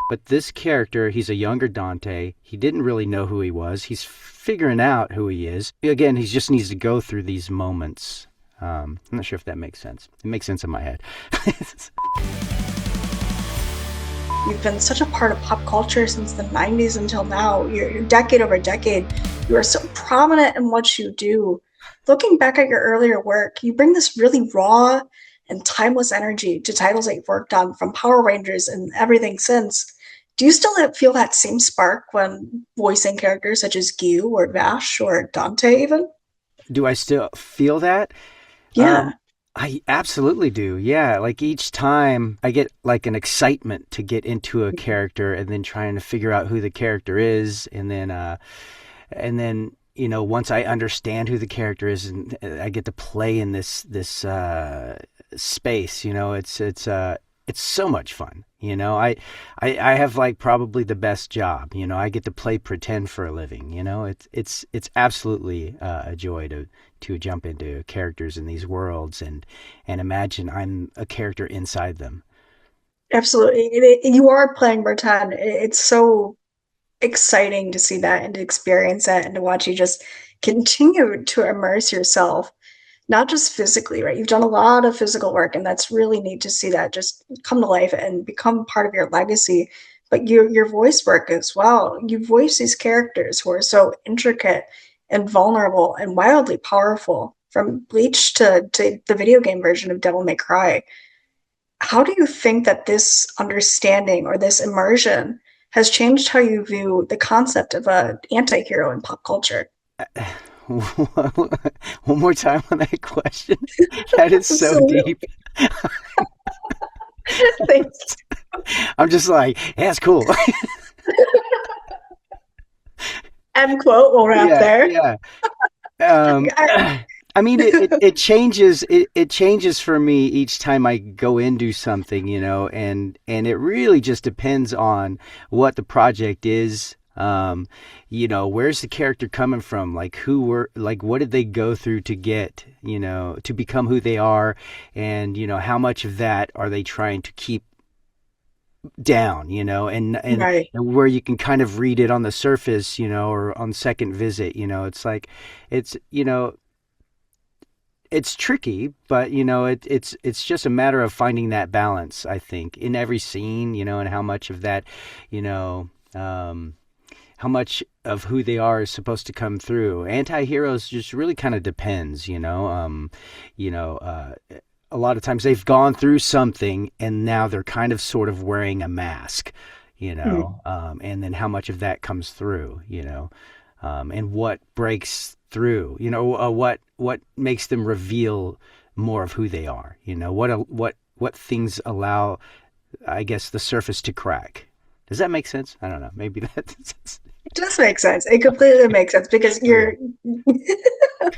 But this character, he's a younger Dante. He didn't really know who he was. He's figuring out who he is. Again, he just needs to go through these moments. I'm not sure if that makes sense. It makes sense in my head. You've been such a part of pop culture since the 90s until now. You're decade over decade. You are so prominent in what you do. Looking back at your earlier work, you bring this really raw and timeless energy to titles that you've worked on, from Power Rangers and everything since. Do you still feel that same spark when voicing characters such as Gyu or Vash or Dante even? Do I still feel that? Um, Yeah. I absolutely do. Yeah, like each time I get like an excitement to get into a character and then trying to figure out who the character is, and then once I understand who the character is and I get to play in this space, it's so much fun. I have like probably the best job. I get to play pretend for a living. It's absolutely a joy to jump into characters in these worlds and imagine I'm a character inside them. Absolutely. You are playing Bertan. It's so exciting to see that and to experience that and to watch you just continue to immerse yourself, not just physically, right? You've done a lot of physical work, and that's really neat to see that just come to life and become part of your legacy. But your voice work as well. You voice these characters who are so intricate and vulnerable and wildly powerful, from Bleach to the video game version of Devil May Cry. How do you think that this understanding or this immersion has changed how you view the concept of an anti-hero in pop culture? One more time on that question. That is so Absolutely. deep. Thanks. I'm just like, yeah, it's cool. End quote. We'll wrap Yeah, there. yeah. Um, I, I mean, it changes. It changes for me each time I go into something, and it really just depends on what the project is. Where's the character coming from? Like like what did they go through to get, to become who they are, and how much of that are they trying to keep down, right. and where you can kind of read it on the surface, or on second visit, it's like it's you know it's tricky, but it's just a matter of finding that balance, I think, in every scene, and how much of that, you know, um, how much of who they are is supposed to come through. Anti-heroes just really kind of depends, you know, uh, a lot of times they've gone through something and now they're kind of sort of wearing a mask, Hmm. and then how much of that comes through, and what breaks through, what makes them reveal more of who they are, what things allow, I guess, the surface to crack. Does that make sense? I don't know. Maybe that's It does make sense. It completely makes sense because okay. you're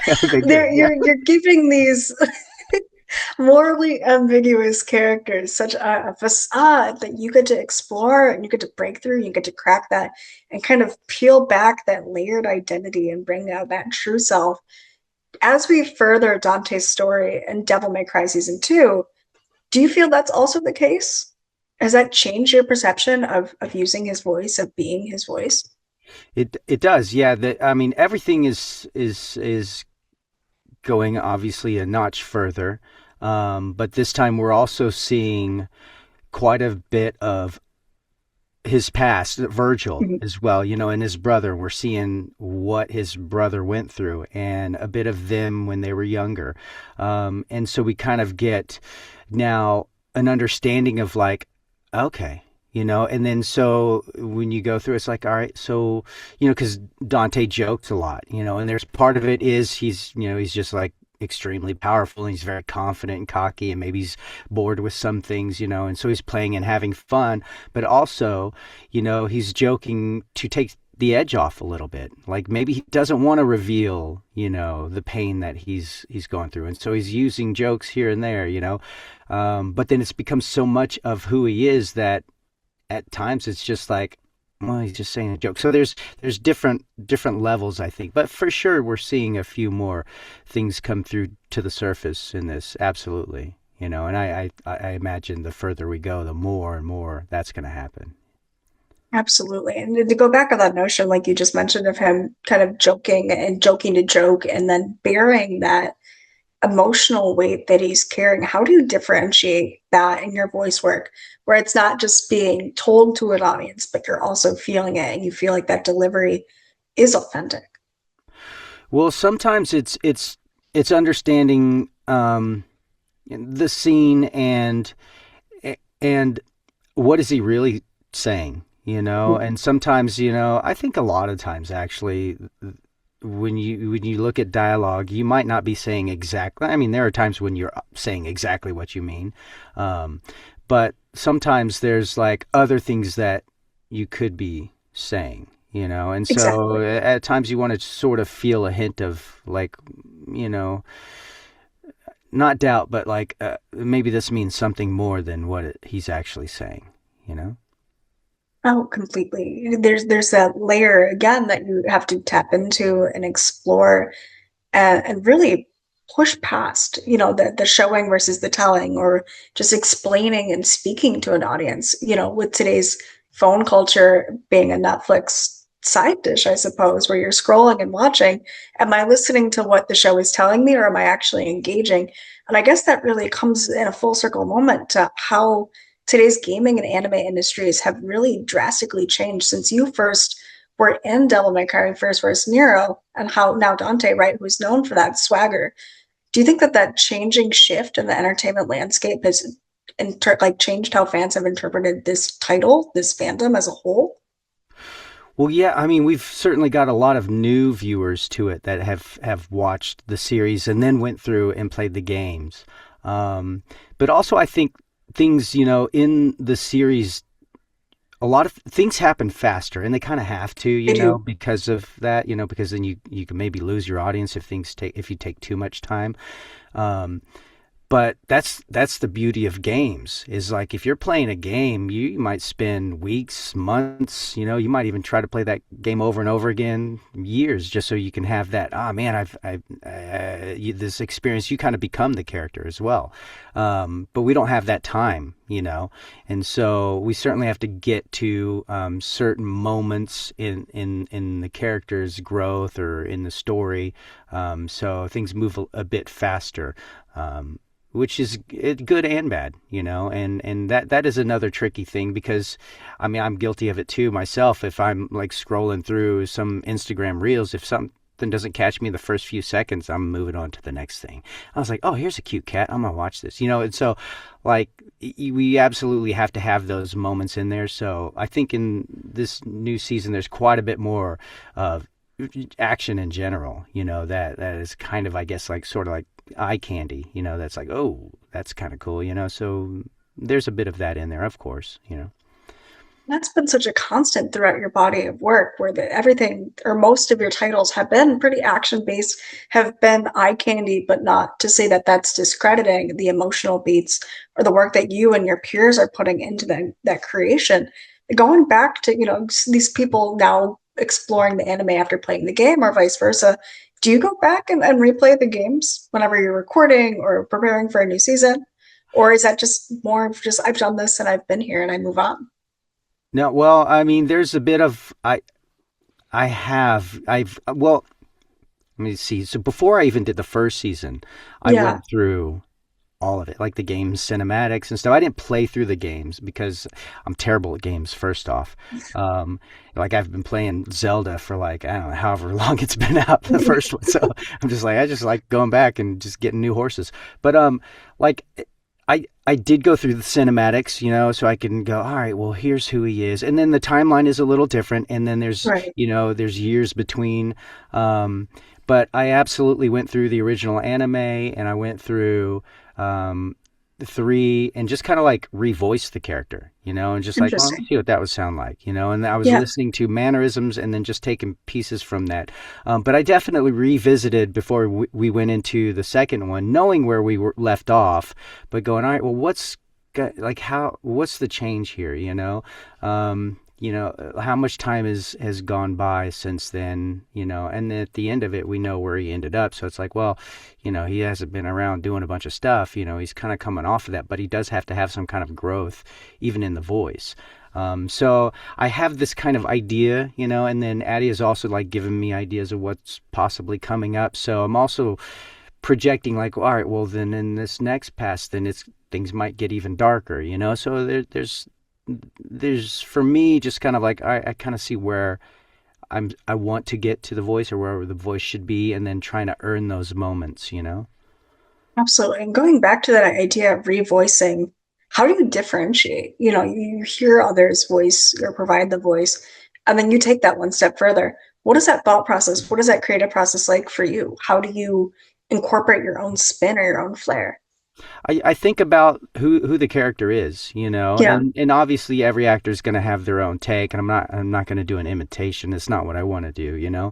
Okay, good. there. Yeah. You're giving these morally ambiguous characters such a facade that you get to explore and you get to break through, you get to crack that and kind of peel back that layered identity and bring out that true self. As we further Dante's story in Devil May Cry Season 2, do you feel that's also the case? Has that changed your perception of using his voice, of being his voice? It does. Yeah, I mean, everything is going obviously a notch further. But this time we're also seeing quite a bit of his past, Virgil Mhm. as well, and his brother. We're seeing what his brother went through and a bit of them when they were younger. And so we kind of get now an understanding of like, okay. And then so when you go through, it's like, all right, so, because Dante jokes a lot, and there's part of it is he's just like extremely powerful and he's very confident and cocky and maybe he's bored with some things, and so he's playing and having fun, but also, he's joking to take the edge off a little bit. Like maybe he doesn't want to reveal, the pain that he's going through. And so he's using jokes here and there, but then it's become so much of who he is that at times it's just like, well, he's just saying a joke. So there's different levels, I think, but for sure we're seeing a few more things come through to the surface in this, absolutely. And I imagine the further we go, the more and more that's going to happen. Absolutely. And to go back on that notion, like you just mentioned, of him kind of joking and joking to joke and then bearing that emotional weight that he's carrying, how do you differentiate that in your voice work where it's not just being told to an audience, but you're also feeling it and you feel like that delivery is authentic? Well, sometimes it's understanding the scene and what is he really saying, and sometimes, I think a lot of times actually, when you look at dialogue, you might not be saying exactly. I mean, there are times when you're saying exactly what you mean, um, but sometimes there's like other things that you could be saying, and so Exactly. at times you want to sort of feel a hint of like, you know, not doubt, but like maybe this means something more than what he's actually saying, you know? Oh, completely. There's that layer again that you have to tap into and explore and really push past, the showing versus the telling, or just explaining and speaking to an audience, with today's phone culture being a Netflix side dish, I suppose, where you're scrolling and watching. Am I listening to what the show is telling me, or am I actually engaging? And I guess that really comes in a full circle moment to how today's gaming and anime industries have really drastically changed since you first were in Devil May Cry first versus Nero, and how now Dante, right, who's known for that swagger. Do you think that that changing shift in the entertainment landscape has like changed how fans have interpreted this title, this fandom as a whole? Well, yeah, I mean, we've certainly got a lot of new viewers to it that have watched the series and then went through and played the games. But also, I think things, in the series, a lot of things happen faster, and they kind of have to, They do. because of that, because then you can maybe lose your audience if you take too much time. Um, but that's the beauty of games, is like if you're playing a game, you might spend weeks, months, you might even try to play that game over and over again, years, just so you can have that, oh man, this experience. You kind of become the character as well. But we don't have that time, and so we certainly have to get to certain moments in the character's growth or in the story, so things move a bit faster. Which is good and bad, and that is another tricky thing, because I mean, I'm guilty of it too myself. If I'm like scrolling through some Instagram reels, if something doesn't catch me the first few seconds, I'm moving on to the next thing. I was like, oh, here's a cute cat, I'm gonna watch this, and so like we absolutely have to have those moments in there. So I think in this new season there's quite a bit more of action in general, that is kind of, I guess, like sort of like eye candy, that's like, oh, that's kind of cool, so there's a bit of that in there, of course. That's been such a constant throughout your body of work, where everything or most of your titles have been pretty action based, have been eye candy, but not to say that that's discrediting the emotional beats or the work that you and your peers are putting into that creation. Going back to, these people now exploring the anime after playing the game or vice versa, do you go back and replay the games whenever you're recording or preparing for a new season? Or is that just more of just, I've done this and I've been here and I move on? No, well, I mean, there's a bit of I've well, let me see. So before I even did the first season, I Yeah. went through all of it, like the game's cinematics and stuff. I didn't play through the games because I'm terrible at games, first off. Um, like I've been playing Zelda for like, I don't know, however long it's been out, the first one. So I just like going back and just getting new horses. But like I did go through the cinematics, so I can go, all right, well, here's who he is. And then the timeline is a little different. And then Right. there's years between. But I absolutely went through the original anime, and I went through um, the three, and just kind of like revoiced the character, and just like, well, let me Interesting. see what that would sound like, and I was Yeah. listening to mannerisms and then just taking pieces from that. But I definitely revisited before we went into the second one, knowing where we were left off, but going, all right, well, what's the change here, how much time has gone by since then, and at the end of it, we know where he ended up. So it's like, well, he hasn't been around doing a bunch of stuff, he's kind of coming off of that, but he does have to have some kind of growth, even in the voice. So I have this kind of idea, and then Addie has also like given me ideas of what's possibly coming up. So I'm also projecting like, all right, well then in this next pass, then it's things might get even darker, So there's for me just kind of like I kind of see where I want to get to the voice or wherever the voice should be, and then trying to earn those moments. Absolutely. And going back to that idea of revoicing, how do you differentiate? You hear others' voice or provide the voice, and then you take that one step further. What is that thought process? What is that creative process like for you? How do you incorporate your own spin or your own flair? I think about who the character is, Yeah, and obviously every actor is going to have their own take, and I'm not going to do an imitation. It's not what I want to do.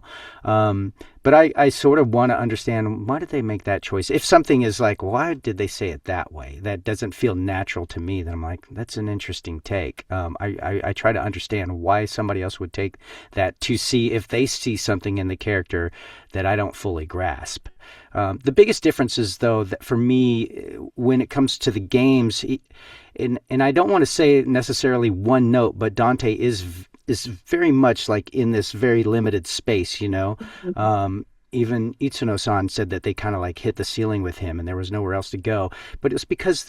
But I sort of want to understand, why did they make that choice? If something is like, why did they say it that way? That doesn't feel natural to me. Then I'm like, that's an interesting take. I try to understand why somebody else would take that, to see if they see something in the character that I don't fully grasp. The biggest difference is, though, that for me, when it comes to the games, and I don't want to say necessarily one note, but Dante is very much like in this very limited space. Even Itsuno-san said that they kind of like hit the ceiling with him and there was nowhere else to go. But it's because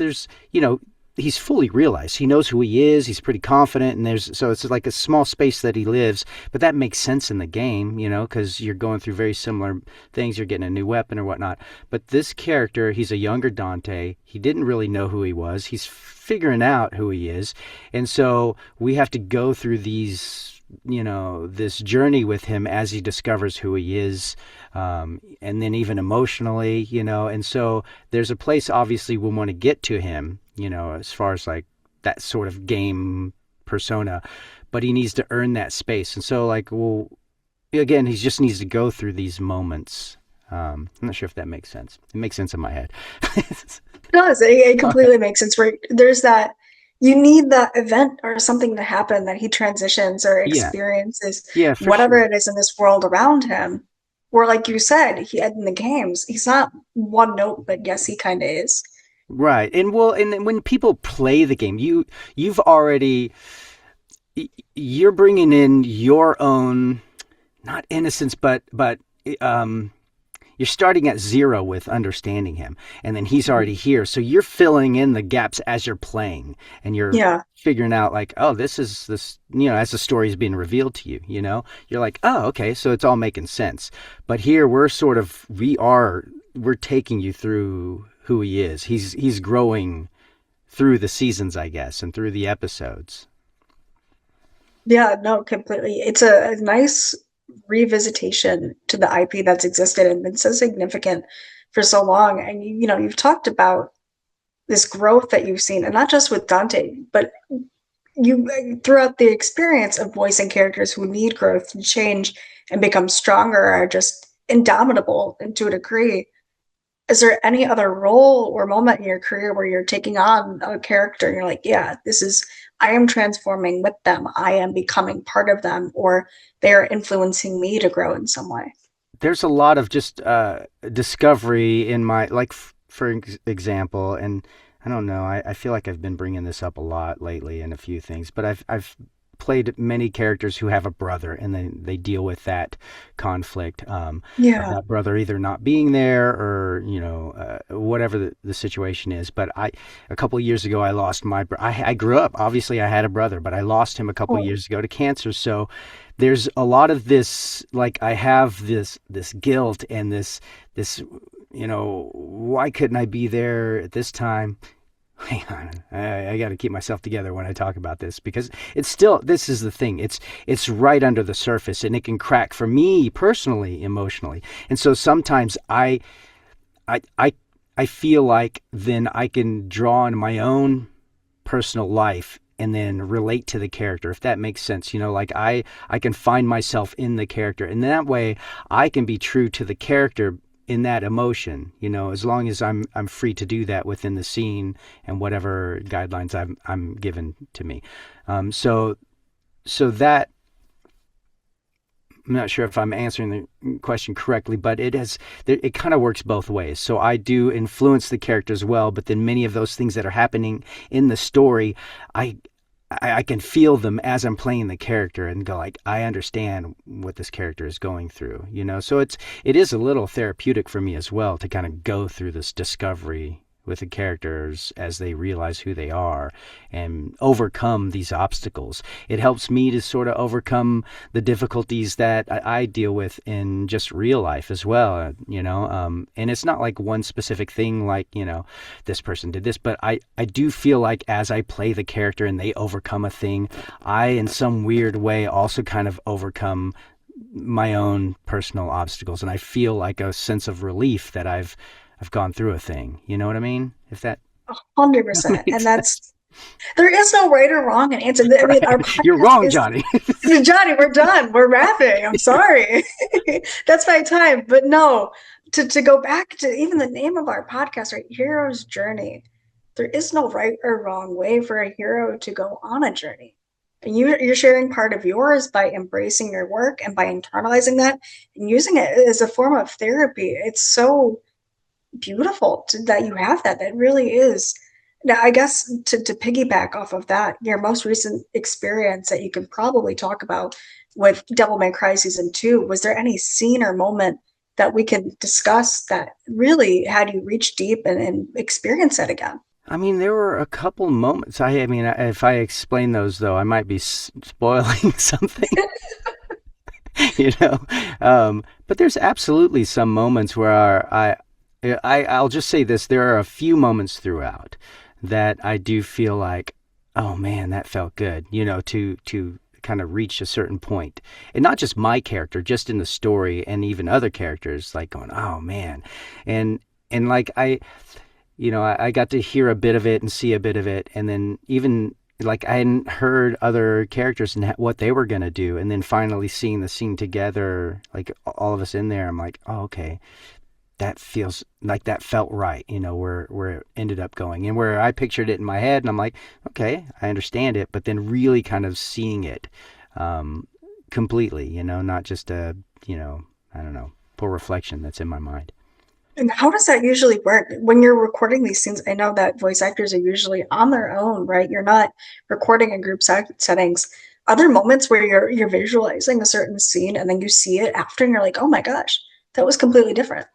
he's fully realized. He knows who he is. He's pretty confident, and so it's like a small space that he lives. But that makes sense in the game, because you're going through very similar things. You're getting a new weapon or whatnot. But this character, he's a younger Dante. He didn't really know who he was. He's figuring out who he is, and so we have to go through this journey with him as he discovers who he is, and then even emotionally, and so there's a place obviously we want to get to him, as far as like that sort of game persona, but he needs to earn that space. And so like, well, again, he just needs to go through these moments. I'm not sure if that makes sense. It makes sense in my head. it does. It completely makes sense. Right? There's that you need that event or something to happen that he transitions or Yeah. experiences Yeah, for whatever sure. it is in this world around him. Where, like you said, he in the games, he's not one note, but yes, he kind of is. Right. And well, and then when people play the game, you've already you're bringing in your own, not innocence, but um you're starting at zero with understanding him, and then he's already here, so you're filling in the gaps as you're playing, and you're Yeah, figuring out like, oh, this is this, as the story is being revealed to you, you're like, oh, okay, so it's all making sense. But here we're taking you through who he is. He's growing through the seasons, I guess, and through the episodes. yeah, no, completely. It's a nice revisitation to the IP that's existed and been so significant for so long. And you've talked about this growth that you've seen, and not just with Dante, but you throughout the experience of voicing characters who need growth and change and become stronger are just indomitable and to a degree. Is there any other role or moment in your career where you're taking on a character and you're like, yeah, I am transforming with them, I am becoming part of them, or they are influencing me to grow in some way? There's a lot of just discovery in my, like, for example, and I don't know, I feel like I've been bringing this up a lot lately in a few things, but I've played many characters who have a brother, and then they deal with that conflict, of Yeah. that brother either not being there, or whatever the situation is. But a couple of years ago, I lost I grew up, obviously I had a brother, but I lost him a couple of Oh, years ago to cancer. So there's a lot of this, like, I have this guilt and this why couldn't I be there at this time? Hang on, I got to keep myself together when I talk about this, because it's still, this is the thing, it's right under the surface, and it can crack for me personally, emotionally. And so sometimes I I I feel like then I can draw on my own personal life and then relate to the character, if that makes sense. Like, I can find myself in the character, and that way I can be true to the character in that emotion, as long as I'm free to do that within the scene and whatever guidelines I'm given to me. So that, I'm not sure if I'm answering the question correctly, but it kind of works both ways. So I do influence the character as well, but then many of those things that are happening in the story, I I can feel them as I'm playing the character and go like, I understand what this character is going through, you know? So it is a little therapeutic for me as well to kind of go through this discovery with the characters as they realize who they are and overcome these obstacles. It helps me to sort of overcome the difficulties that I deal with in just real life as well, you know. And it's not like one specific thing, like, you know, this person did this, but I do feel like as I play the character and they overcome a thing, I, in some weird way, also kind of overcome my own personal obstacles, and I feel like a sense of relief that I've gone through a thing. You know what I mean? If that 100%. makes And sense. that's, there is no right or wrong answer. I mean, our Right. You're podcast wrong, is, Johnny. Johnny, we're done. We're wrapping. I'm sorry. That's my time. But no, to go back to even the name of our podcast, right? Hero's Journey. There is no right or wrong way for a hero to go on a journey. And you're sharing part of yours by embracing your work and by internalizing that and using it as a form of therapy. It's so beautiful that you have that. That really is. Now, I guess to piggyback off of that, your most recent experience that you can probably talk about with Devil May Cry Season 2, was there any scene or moment that we can discuss that really had you reach deep and experience that again? I mean, there were a couple moments. I mean, if I explain those, though, I might be spoiling something, you know. But there's absolutely some moments where I'll just say this: there are a few moments throughout that I do feel like, oh man, that felt good, you know, to kind of reach a certain point, and not just my character, just in the story, and even other characters, like going, oh man, and like I got to hear a bit of it and see a bit of it, and then even like I hadn't heard other characters and what they were gonna do, and then finally seeing the scene together, like all of us in there, I'm like, oh okay, that feels like that felt right, you know, where it ended up going, and where I pictured it in my head, and I'm like, okay, I understand it, but then really kind of seeing it completely, you know, not just a, you know, I don't know, poor reflection that's in my mind. And how does that usually work when you're recording these scenes? I know that voice actors are usually on their own, right? You're not recording in group settings. Other moments where you're visualizing a certain scene and then you see it after and you're like, oh my gosh, that was completely different.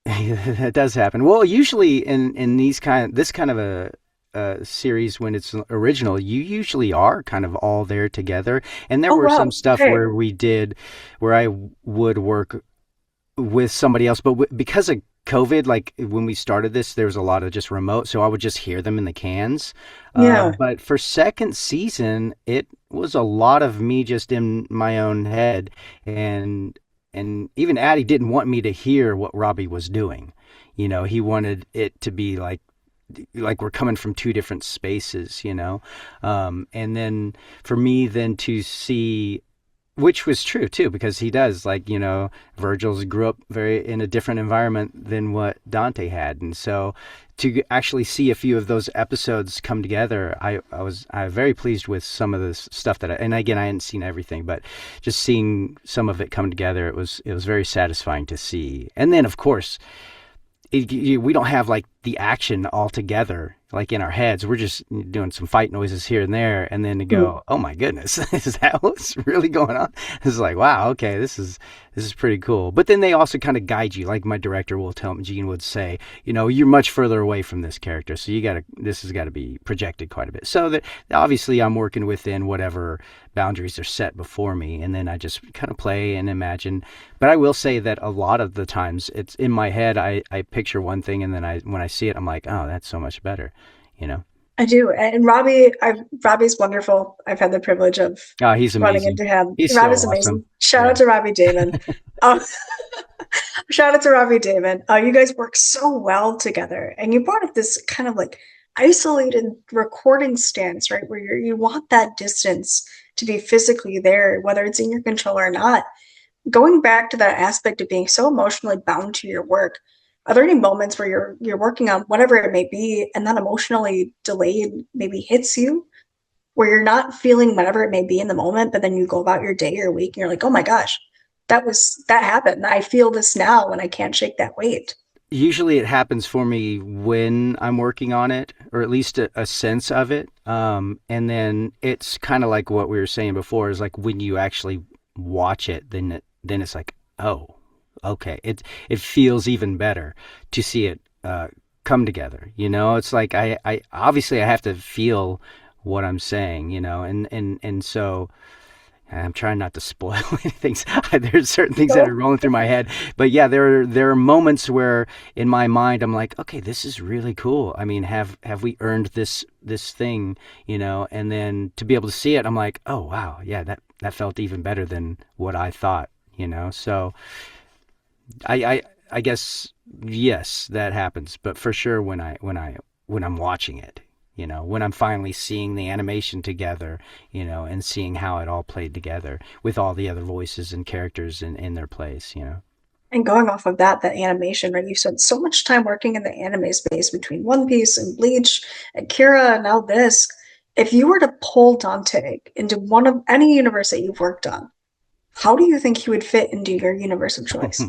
That does happen. Well, usually in this kind of a series, when it's original, you usually are kind of all there together. And there Oh were some wow, stuff okay, where I would work with somebody else, but because of COVID, like when we started this, there was a lot of just remote, so I would just hear them in the cans. yeah. But for second season, it was a lot of me just in my own head, and even Addie didn't want me to hear what Robbie was doing. You know, he wanted it to be like we're coming from two different spaces, you know. And then for me then to see, which was true too, because he does, like, you know, Virgil's grew up very in a different environment than what Dante had, and so to actually see a few of those episodes come together, I was very pleased with some of this stuff and again, I hadn't seen everything, but just seeing some of it come together, it was very satisfying to see. And then of course, we don't have like the action all together like in our heads. We're just doing some fight noises here and there, and then to Hmm. go, oh my goodness, is that what's really going on? It's like, wow, okay, this is pretty cool. But then they also kind of guide you, like my director will tell me, Gene would say, you know, you're much further away from this character, so this has got to be projected quite a bit, so that obviously I'm working within whatever boundaries are set before me, and then I just kind of play and imagine. But I will say that a lot of the times it's in my head, I picture one thing, and then when I see it, I'm like, oh, that's so much better, you know. I do. And Robbie's wonderful. I've had the privilege of Oh, he's running amazing. into him. He's so Robbie's awesome. amazing. Shout Yeah. out to Robbie Damon. Oh, shout out to Robbie Damon. You guys work so well together. And you brought up this kind of like isolated recording stance, right? Where you want that distance to be physically there, whether it's in your control or not. Going back to that aspect of being so emotionally bound to your work, are there any moments where you're working on whatever it may be and that emotionally delayed maybe hits you, where you're not feeling whatever it may be in the moment, but then you go about your day or week and you're like, oh my gosh, that happened. I feel this now and I can't shake that weight. usually it happens for me when I'm working on it, or at least a sense of it. And then it's kind of like what we were saying before, is like when you actually watch it, then it's like, oh, okay. It feels even better to see it come together. It's like I obviously I have to feel what I'm saying, and so I'm trying not to spoil anything. There's certain things that are No. rolling through my head, but yeah, there are moments where in my mind I'm like, okay, this is really cool. I mean, have we earned this thing, And then to be able to see it, I'm like, oh wow, yeah, that felt even better than what I thought, So I guess yes, that happens, but for sure when I'm watching it, when I'm finally seeing the animation together, and seeing how it all played together with all the other voices and characters in their place. And going off of that, that animation, right? You spent so much time working in the anime space between One Piece and Bleach and Kira and now this. If you were to pull Dante into one of any universe that you've worked on, how do you think he would fit into your universe of Oh choice?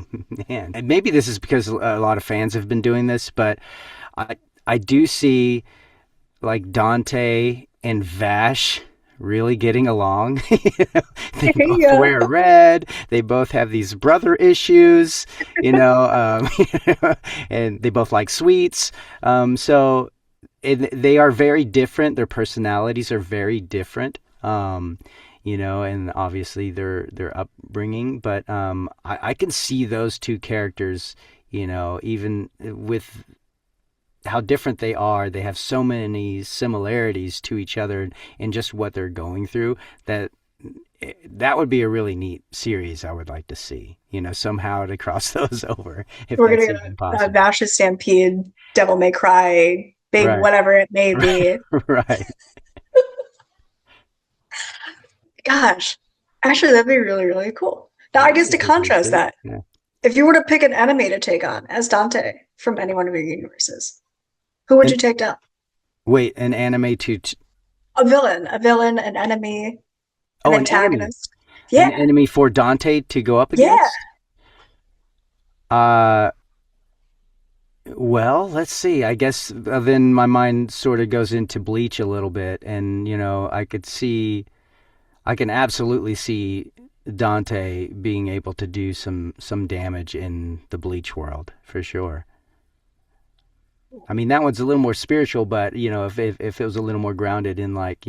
man, and maybe this is because a lot of fans have been doing this, but I I do see like Dante and Vash really getting along. They both Yeah. wear red. They both have these brother issues, and they both like sweets. So they are very different. Their personalities are very different. And obviously their upbringing, but I can see those two characters, even with how different they have so many similarities to each other in just what they're going through, that would be a really neat series I would like to see, somehow to cross those over if We're that's gonna even go possible. Vash's Stampede, Devil May Cry, Big Right. whatever it may be. Right. Gosh, actually, that'd be really, really cool. Now, I That guess would to be pretty contrast sweet. that, Yeah. if you were to pick an enemy to take on as Dante from any one of your universes, who would And you take down? wait, an anime A villain, an enemy, an oh, antagonist. an Yeah, enemy for Dante to go up yeah. against. Uh, well, let's see. I guess then my mind sort of goes into Bleach a little bit, and I can absolutely see Dante being able to do some damage in the Bleach world for sure. I mean, that one's a little more spiritual, but if it was a little more grounded in like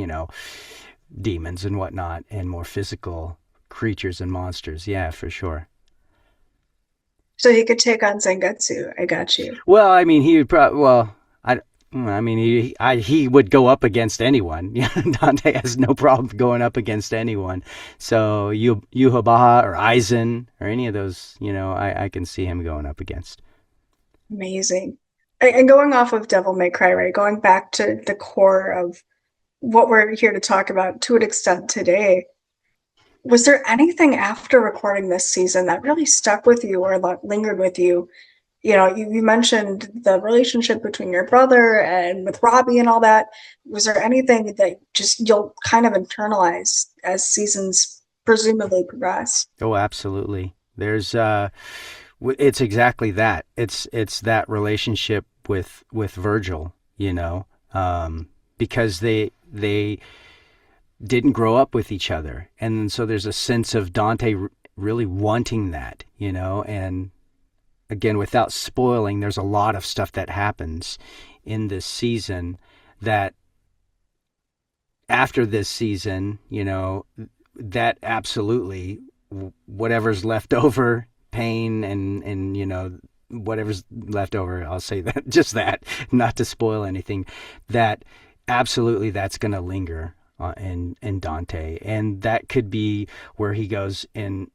demons and whatnot, and more physical creatures and monsters, yeah, for sure. So he could take on Zangetsu. I got you. Well, I mean, he would probably. Well, I mean, he would go up against anyone. Dante has no problem going up against anyone. So Yuhabaha or Aizen or any of those, I can see him going up against. Amazing. And going off of Devil May Cry, right? Going back to the core of what we're here to talk about to an extent today. Was there anything after recording this season that really stuck with you or lingered with you? You mentioned the relationship between your brother and with Robbie and all that. Was there anything that just you'll kind of internalize as seasons presumably progress? Oh, absolutely. It's exactly that. It's that relationship with Virgil, because they didn't grow up with each other, and so there's a sense of Dante really wanting that, and again, without spoiling, there's a lot of stuff that happens in this season that after this season, that absolutely whatever's left over, pain and whatever's left over, I'll say that just that, not to spoil anything, that absolutely that's going to linger in Dante, and that could be where he goes and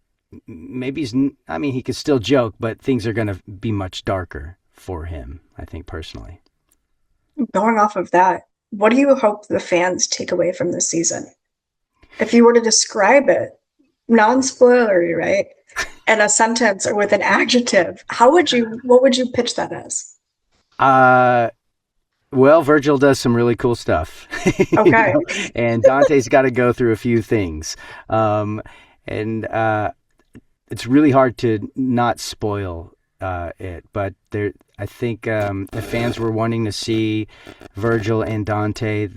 maybe I mean, he could still joke, but things are going to be much darker for him, I think, personally. Going off of that, what do you hope the fans take away from this season? If you were to describe it, non-spoilery, right? In a sentence or with an adjective, what would you pitch that as? Uh, well, Virgil does some really cool stuff, Okay. and Dante's got to go through a few things. And it's really hard to not spoil it. But there, I think the fans were wanting to see Vergil and Dante.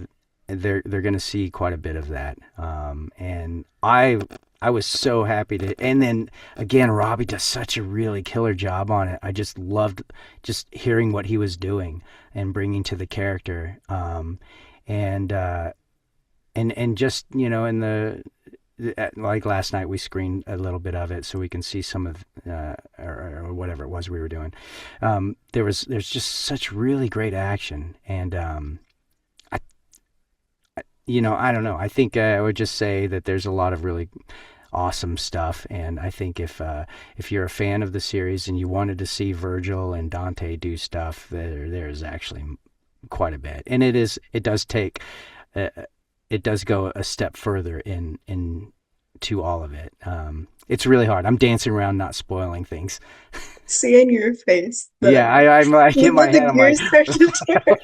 They're going to see quite a bit of that. And I was so happy to. And then again, Robbie does such a really killer job on it. I just loved just hearing what he was doing and bringing to the character. And and just in the like last night we screened a little bit of it so we can see some of or whatever it was we were doing. There's just such really great action, and I don't know. I think I would just say that there's a lot of really awesome stuff, and I think if you're a fan of the series and you wanted to see Vergil and Dante do stuff, there's actually quite a bit, and it does take. It does go a step further in to all of it. It's really hard. I'm dancing around, not spoiling things. See in your face Yeah, that I'm like in my head. the I'm like, gears start to turn.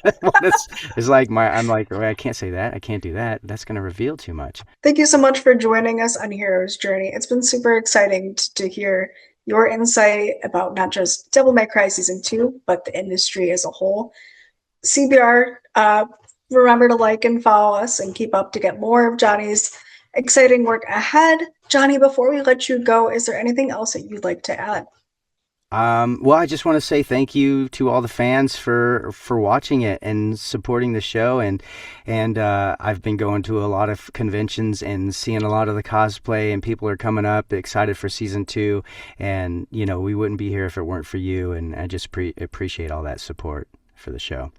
it's like I'm like, I can't say that. I can't do that. That's going to reveal too much. Thank you so much for joining us on Hero's Journey. It's been super exciting to hear your insight about not just Devil May Cry Season 2, but the industry as a whole. CBR, remember to like and follow us and keep up to get more of Johnny's exciting work ahead. Johnny, before we let you go, is there anything else that you'd like to add? Well, I just want to say thank you to all the fans for watching it and supporting the show, and I've been going to a lot of conventions and seeing a lot of the cosplay, and people are coming up excited for season 2, and we wouldn't be here if it weren't for you, and I just appreciate all that support for the show.